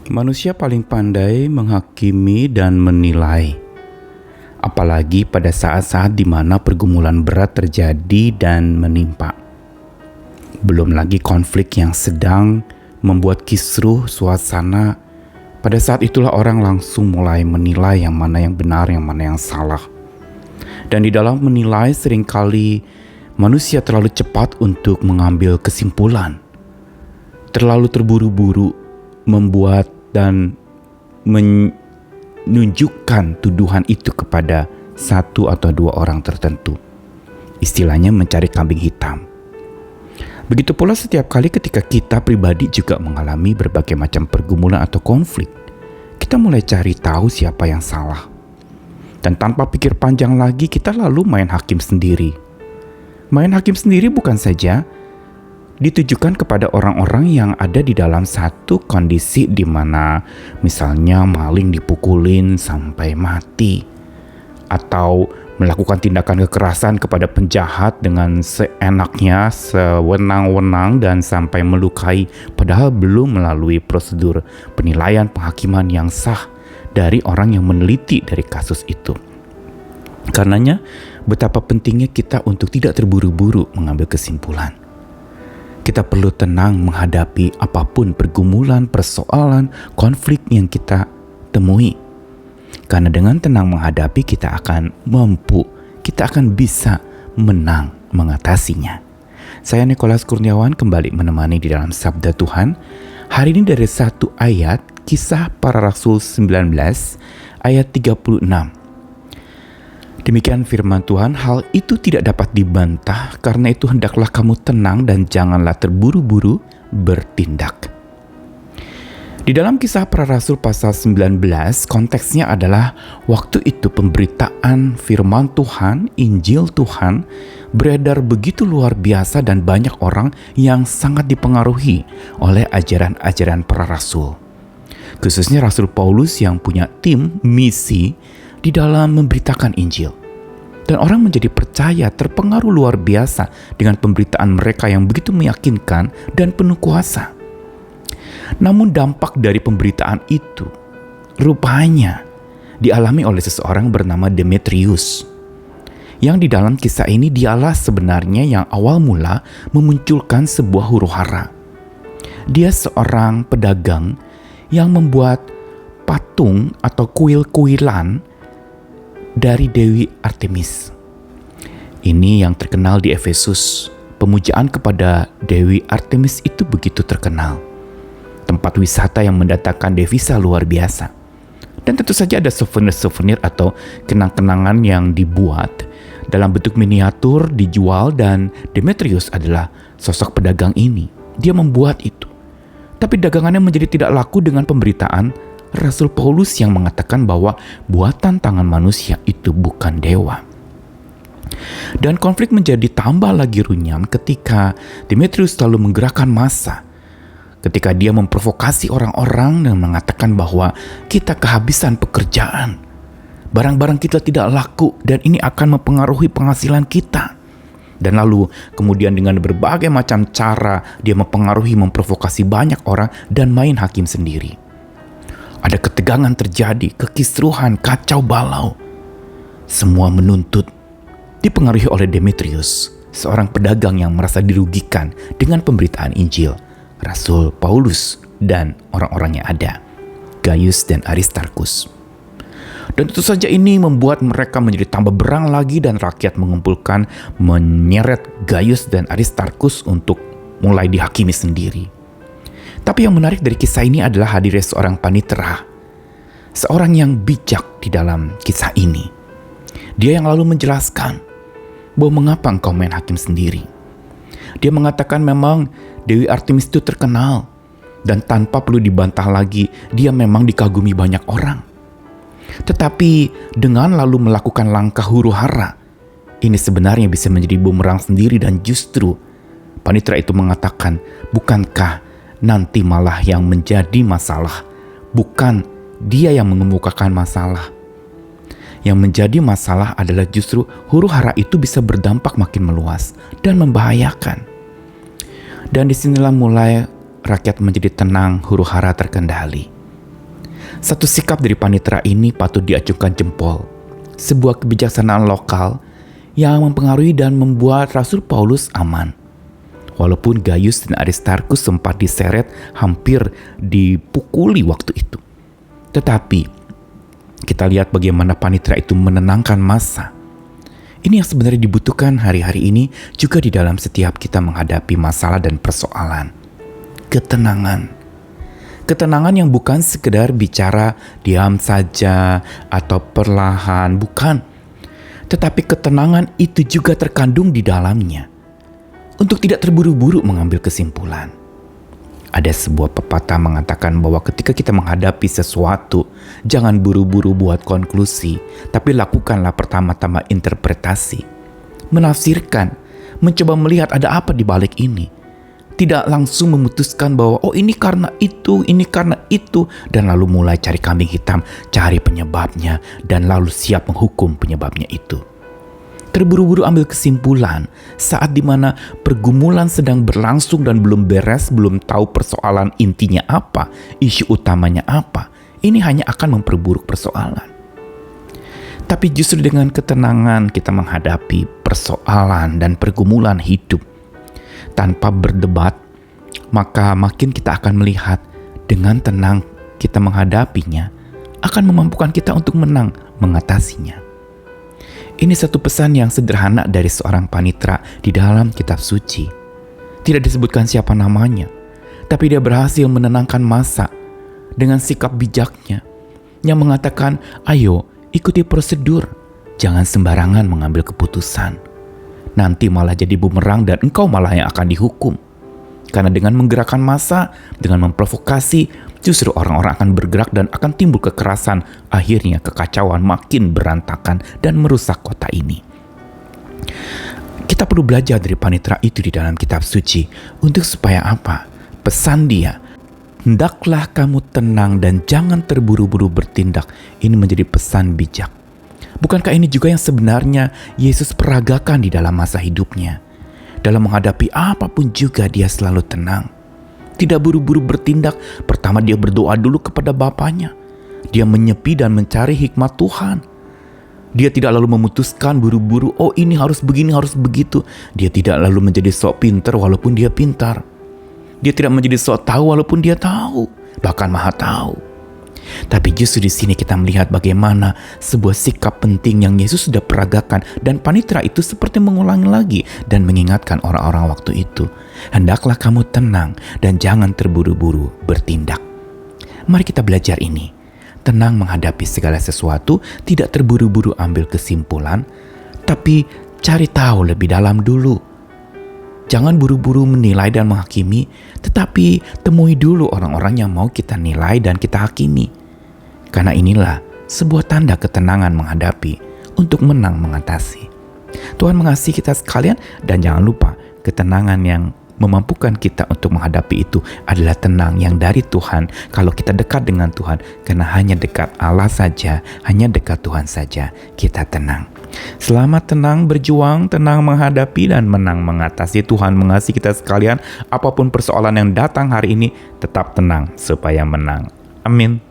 Manusia paling pandai menghakimi dan menilai, apalagi pada saat-saat di mana pergumulan berat terjadi dan menimpa. Belum lagi konflik yang sedang membuat kisruh suasana. Pada saat itulah orang langsung mulai menilai yang mana yang benar, yang mana yang salah. Dan di dalam menilai seringkali manusia terlalu cepat untuk mengambil kesimpulan. Terlalu terburu-buru membuat dan menunjukkan tuduhan itu kepada satu atau dua orang tertentu. Istilahnya mencari kambing hitam. Begitu pula setiap kali ketika kita pribadi juga mengalami berbagai macam pergumulan atau konflik, kita mulai cari tahu siapa yang salah. Dan tanpa pikir panjang lagi kita lalu main hakim sendiri. Main hakim sendiri bukan saja ditujukan kepada orang-orang yang ada di dalam satu kondisi di mana misalnya maling dipukulin sampai mati, atau melakukan tindakan kekerasan kepada penjahat dengan seenaknya, sewenang-wenang dan sampai melukai, padahal belum melalui prosedur penilaian penghakiman yang sah dari orang yang meneliti dari kasus itu. Karenanya betapa pentingnya kita untuk tidak terburu-buru mengambil kesimpulan. Kita perlu tenang menghadapi apapun pergumulan, persoalan, konflik yang kita temui. Karena dengan tenang menghadapi kita akan mampu, kita akan bisa menang mengatasinya. Saya Nikolas Kurniawan kembali menemani di dalam Sabda Tuhan. Hari ini dari satu ayat Kisah Para Rasul 19 ayat 36. Demikian firman Tuhan, hal itu tidak dapat dibantah, karena itu hendaklah kamu tenang dan janganlah terburu-buru bertindak. Di dalam Kisah Para Rasul pasal 19, konteksnya adalah waktu itu pemberitaan firman Tuhan, Injil Tuhan, beredar begitu luar biasa dan banyak orang yang sangat dipengaruhi oleh ajaran-ajaran para rasul. Khususnya Rasul Paulus yang punya tim misi di dalam memberitakan Injil. Dan orang menjadi percaya, terpengaruh luar biasa dengan pemberitaan mereka yang begitu meyakinkan dan penuh kuasa. Namun dampak dari pemberitaan itu rupanya dialami oleh seseorang bernama Demetrius. Yang di dalam kisah ini dialah sebenarnya yang awal mula memunculkan sebuah huru-hara. Dia seorang pedagang yang membuat patung atau kuil-kuilan dari Dewi Artemis. Ini yang terkenal di Efesus. Pemujaan kepada Dewi Artemis itu begitu terkenal. Tempat wisata yang mendatangkan devisa luar biasa. Dan tentu saja ada souvenir-souvenir atau kenang-kenangan yang dibuat dalam bentuk miniatur dijual, dan Demetrius adalah sosok pedagang ini. Dia membuat itu. Tapi dagangannya menjadi tidak laku dengan pemberitaan Rasul Paulus yang mengatakan bahwa buatan tangan manusia itu bukan dewa. Dan konflik menjadi tambah lagi runyam ketika Demetrius selalu menggerakkan massa. Ketika dia memprovokasi orang-orang dan mengatakan bahwa kita kehabisan pekerjaan. Barang-barang kita tidak laku dan ini akan mempengaruhi penghasilan kita. Dan lalu kemudian dengan berbagai macam cara dia mempengaruhi, memprovokasi banyak orang dan main hakim sendiri. Ada ketegangan terjadi, kekisruhan, kacau balau. Semua menuntut, dipengaruhi oleh Demetrius, seorang pedagang yang merasa dirugikan dengan pemberitaan Injil Rasul Paulus dan orang-orang yang ada, Gaius dan Aristarkus. Dan tentu saja ini membuat mereka menjadi tambah berang lagi, dan rakyat mengumpulkan, menyeret Gaius dan Aristarkus untuk mulai dihakimi sendiri. Tapi yang menarik dari kisah ini adalah hadirnya seorang panitera, seorang yang bijak di dalam kisah ini. Dia yang lalu menjelaskan bahwa mengapa engkau main hakim sendiri. Dia mengatakan memang Dewi Artemis itu terkenal, dan tanpa perlu dibantah lagi, dia memang dikagumi banyak orang. Tetapi dengan lalu melakukan langkah huru-hara, ini sebenarnya bisa menjadi bumerang sendiri, dan justru panitera itu mengatakan, bukankah nanti malah yang menjadi masalah, bukan dia yang mengemukakan masalah. Yang menjadi masalah adalah justru huru-hara itu bisa berdampak makin meluas dan membahayakan. Dan disinilah mulai rakyat menjadi tenang, huru-hara terkendali. Satu sikap dari panitera ini patut diacuhkan jempol. Sebuah kebijaksanaan lokal yang mempengaruhi dan membuat Rasul Paulus aman. Walaupun Gaius dan Aristarkus sempat diseret, hampir dipukuli waktu itu. Tetapi kita lihat bagaimana panitera itu menenangkan massa. Ini yang sebenarnya dibutuhkan hari-hari ini juga di dalam setiap kita menghadapi masalah dan persoalan. Ketenangan. Ketenangan yang bukan sekedar bicara diam saja atau perlahan, bukan. Tetapi ketenangan itu juga terkandung di dalamnya. Untuk tidak terburu-buru mengambil kesimpulan. Ada sebuah pepatah mengatakan bahwa ketika kita menghadapi sesuatu, jangan buru-buru buat konklusi, tapi lakukanlah pertama-tama interpretasi. Menafsirkan, mencoba melihat ada apa di balik ini. Tidak langsung memutuskan bahwa ini karena itu, dan lalu mulai cari kambing hitam, cari penyebabnya, dan lalu siap menghukum penyebabnya itu. Terburu-buru ambil kesimpulan saat dimana pergumulan sedang berlangsung dan belum beres, belum tahu persoalan intinya apa, isu utamanya apa, ini hanya akan memperburuk persoalan. Tapi justru dengan ketenangan kita menghadapi persoalan dan pergumulan hidup tanpa berdebat, maka makin kita akan melihat dengan tenang kita menghadapinya akan memampukan kita untuk menang mengatasinya. Ini satu pesan yang sederhana dari seorang panitera di dalam kitab suci. Tidak disebutkan siapa namanya, tapi dia berhasil menenangkan massa dengan sikap bijaknya yang mengatakan, ayo ikuti prosedur, jangan sembarangan mengambil keputusan. Nanti malah jadi bumerang dan engkau malah yang akan dihukum. Karena dengan menggerakkan massa, dengan memprovokasi, justru orang-orang akan bergerak dan akan timbul kekerasan. Akhirnya kekacauan makin berantakan dan merusak kota ini. Kita perlu belajar dari panitera itu di dalam kitab suci. Untuk supaya apa? Pesan dia, hendaklah kamu tenang dan jangan terburu-buru bertindak. Ini menjadi pesan bijak. Bukankah ini juga yang sebenarnya Yesus peragakan di dalam masa hidupnya? Dalam menghadapi apapun juga dia selalu tenang. Tidak buru-buru bertindak. Pertama dia berdoa dulu kepada Bapanya. Dia menyepi dan mencari hikmat Tuhan. Dia tidak lalu memutuskan buru-buru, ini harus begini, harus begitu. Dia tidak lalu menjadi sok pintar walaupun dia pintar. Dia tidak menjadi sok tahu walaupun dia tahu. Bahkan maha tahu. Tapi justru di sini kita melihat bagaimana sebuah sikap penting yang Yesus sudah peragakan, dan panitera itu seperti mengulangi lagi dan mengingatkan orang-orang waktu itu. Hendaklah kamu tenang dan jangan terburu-buru bertindak. Mari kita belajar ini. Tenang menghadapi segala sesuatu, tidak terburu-buru ambil kesimpulan, tapi cari tahu lebih dalam dulu. Jangan buru-buru menilai dan menghakimi, tetapi temui dulu orang-orang yang mau kita nilai dan kita hakimi. Karena inilah sebuah tanda ketenangan menghadapi untuk menang mengatasi. Tuhan mengasihi kita sekalian, dan jangan lupa ketenangan yang memampukan kita untuk menghadapi itu adalah tenang yang dari Tuhan. Kalau kita dekat dengan Tuhan, karena hanya dekat Allah saja, hanya dekat Tuhan saja, kita tenang. Selamat tenang berjuang, tenang menghadapi dan menang mengatasi. Tuhan mengasihi kita sekalian. Apapun persoalan yang datang hari ini, tetap tenang supaya menang. Amin.